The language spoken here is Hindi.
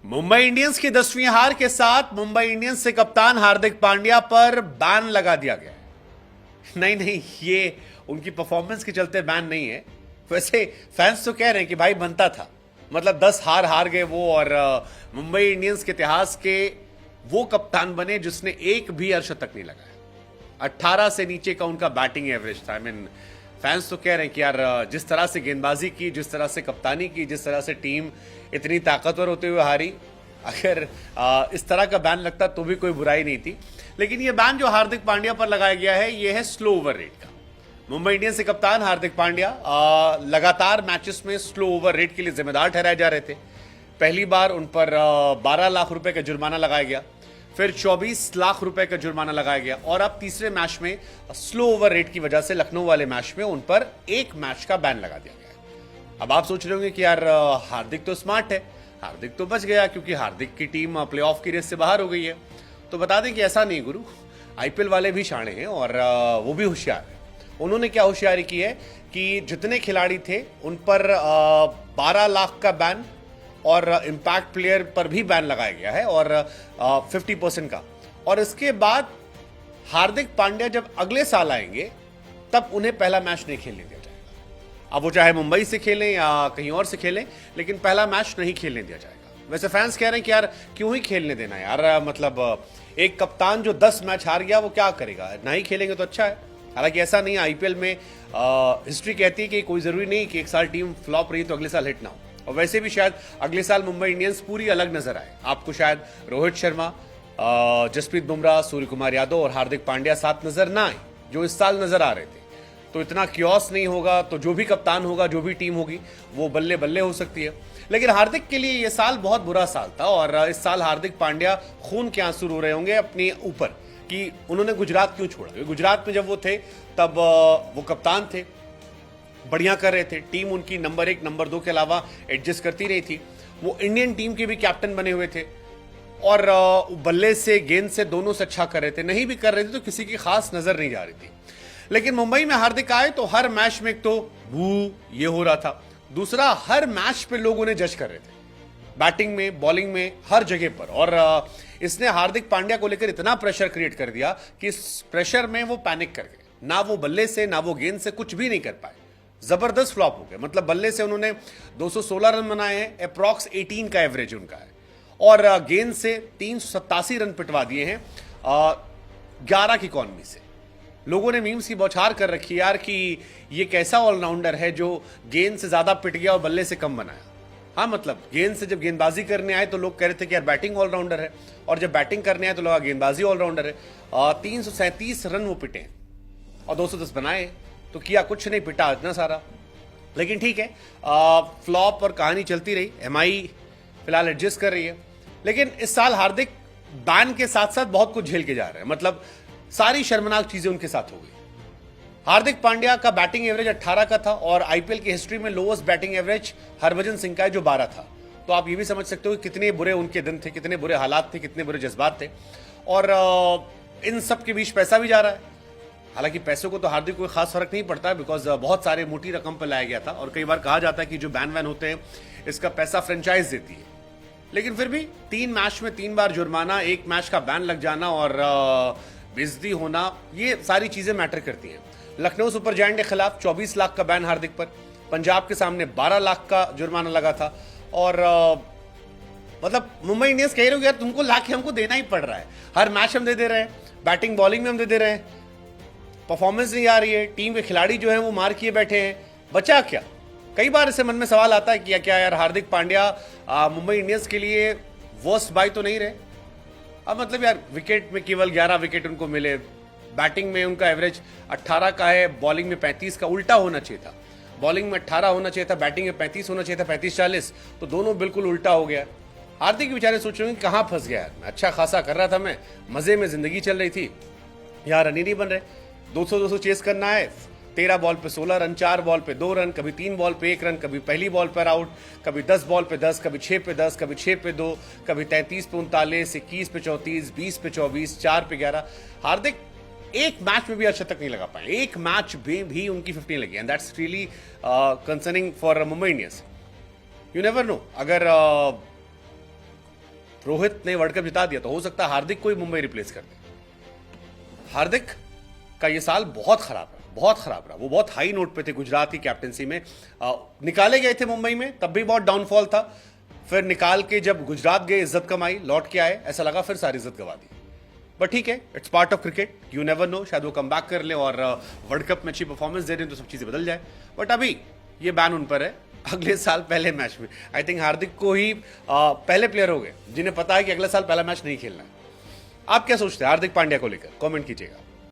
मुंबई इंडियंस की 10वीं हार के साथ मुंबई इंडियंस से कप्तान हार्दिक पांड्या पर बैन लगा दिया गया है। नहीं, ये उनकी परफॉर्मेंस के चलते बैन नहीं है। वैसे फैंस तो कह रहे हैं कि भाई बनता था, मतलब 10 हार हार गए वो, और मुंबई इंडियंस के इतिहास के वो कप्तान बने जिसने एक भी अर्धशतक नहीं लगाया। 18 से नीचे का उनका बैटिंग एवरेज था। फैंस तो कह रहे हैं कि यार जिस तरह से गेंदबाजी की, जिस तरह से कप्तानी की, जिस तरह से टीम इतनी ताकतवर होते हुए हारी, अगर इस तरह का बैन लगता तो भी कोई बुराई नहीं थी। लेकिन ये बैन जो हार्दिक पांड्या पर लगाया गया है, ये है स्लो ओवर रेट का। मुंबई इंडियंस के कप्तान हार्दिक पांड्या लगातार मैचेस में स्लो ओवर रेट के लिए जिम्मेदार ठहराए जा रहे थे। पहली बार उन पर 12 लाख रुपए का जुर्माना लगाया गया, फिर 24 लाख रुपए का जुर्माना लगाया गया, और अब तीसरे मैच में स्लो ओवर रेट की वजह से लखनऊ वाले मैच में उन पर एक मैच का बैन लगा दिया गया। अब आप सोच रहे होंगे कि यार हार्दिक तो स्मार्ट है, हार्दिक तो बच गया क्योंकि हार्दिक की टीम प्लेऑफ की रेस से बाहर हो गई है। तो बता दें कि ऐसा नहीं गुरु, आईपीएल वाले भी शाणे हैं और वो भी होशियार हैं। उन्होंने क्या होशियारी की है कि जितने खिलाड़ी थे उन पर 12 लाख का बैन और इंपैक्ट प्लेयर पर भी बैन लगाया गया है, और 50% का। और इसके बाद हार्दिक पांड्या जब अगले साल आएंगे तब उन्हें पहला मैच नहीं खेलने दिया जाएगा। अब वो चाहे मुंबई से खेलें या कहीं और से खेलें, लेकिन पहला मैच नहीं खेलने दिया जाएगा। वैसे फैंस कह रहे हैं कि यार क्यों ही खेलने देना यार, मतलब एक कप्तान जो 10 मैच हार गया वो क्या करेगा, नहीं खेलेंगे तो अच्छा है। हालांकि ऐसा नहीं है, आईपीएल में हिस्ट्री कहती है कि कोई जरूरी नहीं कि एक साल टीम फ्लॉप रही तो अगले साल हिट ना हो। और वैसे भी शायद अगले साल मुंबई इंडियंस पूरी अलग नजर आए। आपको शायद रोहित शर्मा, जसप्रीत बुमराह, सूर्य कुमार यादव और हार्दिक पांड्या साथ नजर ना आए जो इस साल नजर आ रहे थे। तो इतना क्योस नहीं होगा, तो जो भी कप्तान होगा, जो भी टीम होगी, वो बल्ले बल्ले हो सकती है। लेकिन हार्दिक के लिए ये साल बहुत बुरा साल था, और इस साल हार्दिक पांड्या खून के आंसू रो रहे होंगे अपने ऊपर कि उन्होंने गुजरात क्यों छोड़ा। गुजरात में जब वो थे तब वो कप्तान थे, बढ़िया कर रहे थे, टीम उनकी नंबर 1 नंबर 2 के अलावा एडजस्ट करती रही थी। वो इंडियन टीम के भी कैप्टन बने हुए थे, और बल्ले से गेंद से दोनों से अच्छा कर रहे थे। नहीं भी कर रहे थे तो किसी की खास नजर नहीं जा रही थी। लेकिन मुंबई में हार्दिक आए तो हर मैच में एक तो बू ये हो रहा था, दूसरा हर मैच पे लोग उन्हें जज कर रहे थे, बैटिंग में, बॉलिंग में, हर जगह पर। और इसने हार्दिक पांड्या को लेकर इतना प्रेशर क्रिएट कर दिया कि इस प्रेशर में वो पैनिक कर गए। ना वो बल्ले से, ना वो गेंद से कुछ भी नहीं कर पाए, जबरदस्त फ्लॉप हो गए। मतलब बल्ले से उन्होंने 216 रन बनाए हैं, अप्रॉक्स 18 का एवरेज उनका है, और गेंद से 387 रन पिटवा दिए हैं 11 की इकॉनमी से। लोगों ने मीम्स की बौछार कर रखी है यार कि ये कैसा ऑलराउंडर है जो गेंद से ज्यादा पिट गया और बल्ले से कम बनाया। हाँ, मतलब गेंद से जब गेंदबाजी करने आए तो लोग कह रहे थे कि यार बैटिंग ऑलराउंडर है, और जब बैटिंग करने आए तो लगा गेंदबाजी ऑलराउंडर है। 337 रन वो पिटे और 210 बनाए, तो किया कुछ नहीं, पिटा इतना सारा। लेकिन ठीक है, फ्लॉप और कहानी चलती रही। एमआई फिलहाल एडजस्ट कर रही है। लेकिन इस साल हार्दिक बैन के साथ साथ बहुत कुछ झेल के जा रहे हैं, मतलब सारी शर्मनाक चीजें उनके साथ हो गई। हार्दिक पांड्या का बैटिंग एवरेज 18 का था, और आईपीएल की हिस्ट्री में lowest batting average Harbhajan Singh का है जो 12 था। तो आप ये भी समझ सकते हो कि कितने बुरे उनके दिन थे, कितने बुरे हालात थे, कितने बुरे जज्बात थे। और इन सब के बीच पैसा भी जा रहा है। हालांकि पैसों को तो हार्दिक कोई खास फर्क नहीं पड़ता है, बिकॉज बहुत सारे मोटी रकम पर लाया गया था, और कई बार कहा जाता है कि जो बैन वैन होते हैं इसका पैसा फ्रेंचाइज देती है। लेकिन फिर भी 3 मैच में 3 बार जुर्माना, 1 मैच का बैन लग जाना और बेइज्जती होना, ये सारी चीजें मैटर करती हैं। लखनऊ सुपर जायंट के खिलाफ 24 लाख का बैन हार्दिक पर, पंजाब के सामने 12 लाख का जुर्माना लगा था। और मतलब मुंबई इंडियंस कह रहे हो यार तुमको लाख हमको देना ही पड़ रहा है, हर मैच हम दे रहे हैं, बैटिंग बॉलिंग में हम दे रहे हैं, परफॉर्मेंस नहीं आ रही है, टीम के खिलाड़ी जो हैं वो मार किए बैठे हैं, बचा क्या। कई बार ऐसे मन में सवाल आता है कि क्या यार हार्दिक पांड्या मुंबई इंडियंस के लिए वर्स्ट बाय तो नहीं रहे। अब मतलब यार विकेट में केवल 11 विकेट उनको मिले, बैटिंग में उनका एवरेज 18 का है, बॉलिंग में 35 का, उल्टा होना चाहिए था। बॉलिंग में 18 होना चाहिए था, बैटिंग में 35 होना चाहिए था, 35-40, तो दोनों बिल्कुल उल्टा हो गया। हार्दिक बेचारे सोच रहे हैं कहां फंस गया, अच्छा खासा कर रहा था, मैं मजे में जिंदगी चल रही थी, यहां रन ही नहीं बन रहे। 200 चेस करना है, 13 बॉल पे 16 रन, 4 बॉल पे 2 रन, कभी 3 बॉल पे 1 रन, कभी पहली बॉल पर आउट, कभी 10 बॉल पे 10, कभी 6 पे 10, कभी 6 पे 2, कभी 33 पे 39, 21 पे 34, 20 पे 24, 4 पे 11। हार्दिक एक मैच में भी अर्धशतक नहीं लगा पाए, एक मैच में भी उनकी 15 लगी, and that's really concerning for Mumbai Indians. You never know, अगर रोहित ने वर्ल्ड कप जिता दिया तो हो सकता है हार्दिक को ही मुंबई रिप्लेस कर दे। हार्दिक का ये साल बहुत खराब है, बहुत खराब रहा। वो बहुत हाई नोट पे थे गुजरात की कैप्टनसी में, निकाले गए थे मुंबई में, तब भी बहुत डाउनफॉल था। फिर निकाल के जब गुजरात गए, इज्जत कमाई, लौट के आए, ऐसा लगा फिर सारी इज्जत गवा दी। बट ठीक है, it's part of cricket, you never know, शायद वो कम बैक कर ले और वर्ल्ड कप में अच्छी परफॉर्मेंस दे रहे तो सब चीजें बदल जाए। बट अभी ये बैन उन पर है। अगले साल पहले मैच में आई थिंक हार्दिक को ही पहले प्लेयर हो गए जिन्हें पता है कि अगले साल पहला मैच नहीं खेलना है। आप क्या सोचते हैं हार्दिक पांड्या को लेकर? कमेंट कीजिएगा।